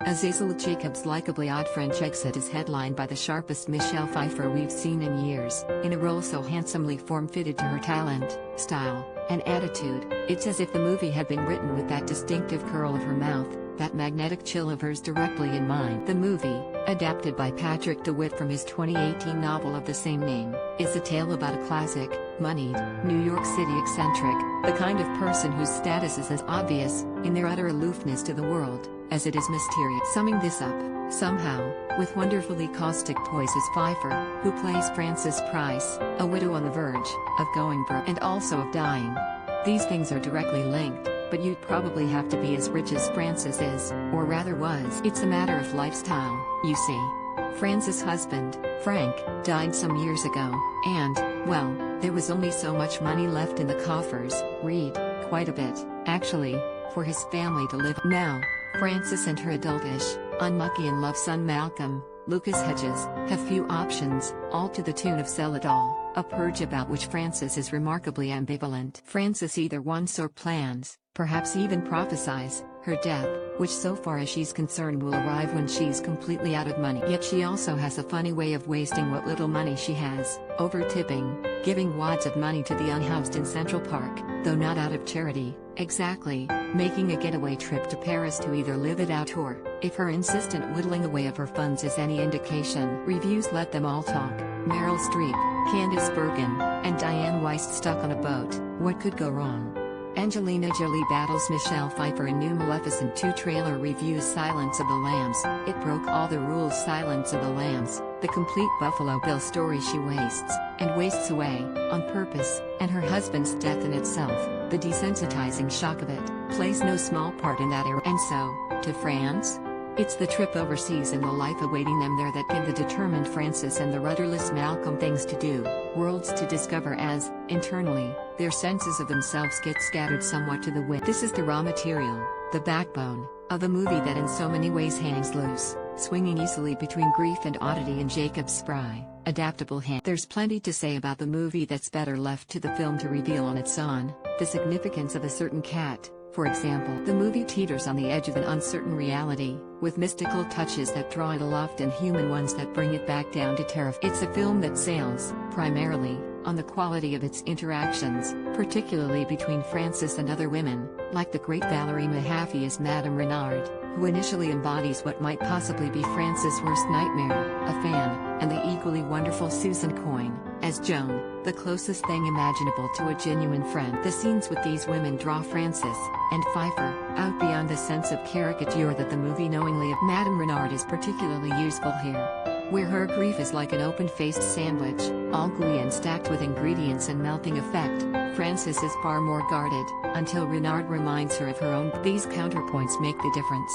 Azazel Jacobs' likably odd French exit is headlined by the sharpest Michelle Pfeiffer we've seen in years, in a role so handsomely form-fitted to her talent, style, and attitude. It's as if the movie had been written with that distinctive curl of her mouth, that magnetic chill of hers directly in mind. The movie, adapted by Patrick DeWitt from his 2018 novel of the same name, is a tale about a classic, moneyed, New York City eccentric, the kind of person whose status is as obvious, in their utter aloofness to the world, as it is mysterious. Summing this up, somehow, with wonderfully caustic poise is Pfeiffer, who plays Frances Price, a widow on the verge of going broke and also of dying. These things are directly linked, but you'd probably have to be as rich as Frances is, or rather was. It's a matter of lifestyle, you see. Frances' husband, Frank, died some years ago, and, well, there was only so much money left in the coffers, read, quite a bit, actually, for his family to live. Now, Frances and her adultish, unmucky-in-love son Malcolm, Lucas Hedges, have few options, all to the tune of Sell It All, a purge about which Frances is remarkably ambivalent. Frances either wants or plans, perhaps even prophesies, her death, which so far as she's concerned will arrive when she's completely out of money. Yet she also has a funny way of wasting what little money she has, overtipping, giving wads of money to the unhoused in Central Park, though not out of charity, exactly, making a getaway trip to Paris to either live it out or, if her insistent whittling away of her funds is any indication. Reviews let them all talk. Meryl Streep, Candice Bergen, and Dianne Wiest Stuck on a boat. What could go wrong? Angelina Jolie battles Michelle Pfeiffer in new Maleficent 2 trailer reviews. Silence of the Lambs, it broke all the rules. Silence of the Lambs, the complete Buffalo Bill story. She wastes, and wastes away, on purpose, and her husband's death in itself, the desensitizing shock of it, plays no small part in that era. And so, to France? It's the trip overseas and the life awaiting them there that give the determined Frances and the rudderless Malcolm things to do, worlds to discover as, internally, their senses of themselves get scattered somewhat to the wind. This is the raw material, the backbone, of a movie that in so many ways hangs loose, swinging easily between grief and oddity in Jacobs' spry, adaptable hand. There's plenty to say about the movie that's better left to the film to reveal on its own. The significance of a certain cat, for example. The movie teeters on the edge of an uncertain reality, with mystical touches that draw it aloft and human ones that bring it back down to terror. It's a film that sails, primarily, on the quality of its interactions, particularly between Frances and other women, like the great Valerie Mahaffey as Madame Reynard, who initially embodies what might possibly be Frances' worst nightmare, a fan, and the equally wonderful Susan Coyne, as Joan, the closest thing imaginable to a genuine friend. The scenes with these women draw Frances, and Pfeiffer, out beyond the sense of caricature that the movie knowingly of. Madame Reynard is particularly useful here, where her grief is like an open-faced sandwich, all gooey and stacked with ingredients and melting effect. Frances is far more guarded, until Reynard reminds her of her own. These counterpoints make the difference.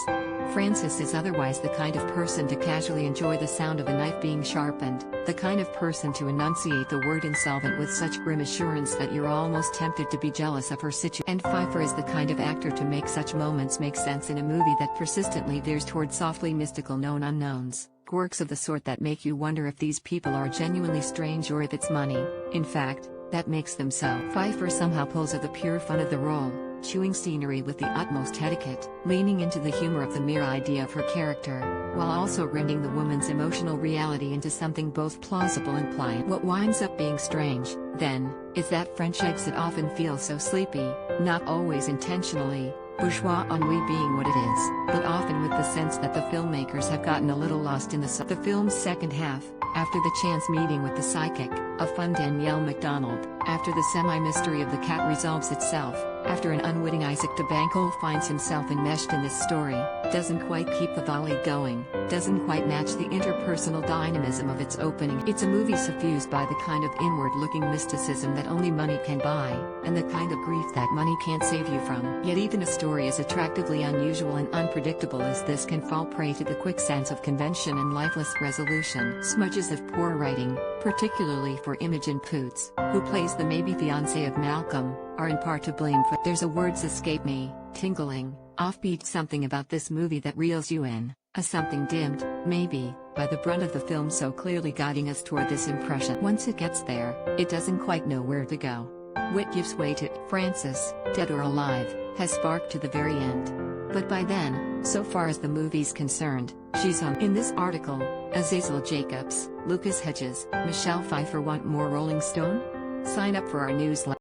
Frances is otherwise the kind of person to casually enjoy the sound of a knife being sharpened, the kind of person to enunciate the word insolvent with such grim assurance that you're almost tempted to be jealous of her situation. And Pfeiffer is the kind of actor to make such moments make sense in a movie that persistently veers toward softly mystical known unknowns, quirks of the sort that make you wonder if these people are genuinely strange or if it's money, in fact, that makes them so. Pfeiffer somehow pulls at the pure fun of the role, chewing scenery with the utmost etiquette, leaning into the humor of the mere idea of her character, while also rending the woman's emotional reality into something both plausible and pliant. What winds up being strange, then, is that French exit often feels so sleepy, not always intentionally, bourgeois ennui being what it is, but often with the sense that the filmmakers have gotten a little lost in the film's second half, after the chance meeting with the psychic, a fun Danielle MacDonald, after the semi-mystery of the cat resolves itself, after an unwitting Isaac de Banco finds himself enmeshed in this story, doesn't quite keep the volley going, doesn't quite match the interpersonal dynamism of its opening. It's a movie suffused by the kind of inward-looking mysticism that only money can buy, and the kind of grief that money can't save you from. Yet even a story as attractively unusual and unpredictable as this can fall prey to the quicksands of convention and lifeless resolution. Smudges of poor writing, particularly for Imogen Poots, who plays the maybe fiancée of Malcolm, are in part to blame for. There's a words escape me, tingling, offbeat something about this movie that reels you in, a something dimmed, maybe, by the brunt of the film so clearly guiding us toward this impression. Once it gets there, it doesn't quite know where to go. Wit gives way to Frances, dead or alive, has sparked to the very end. But by then, so far as the movie's concerned, she's on. In this article, Azazel Jacobs, Lucas Hedges, Michelle Pfeiffer want more Rolling Stone? Sign up for our newsletter.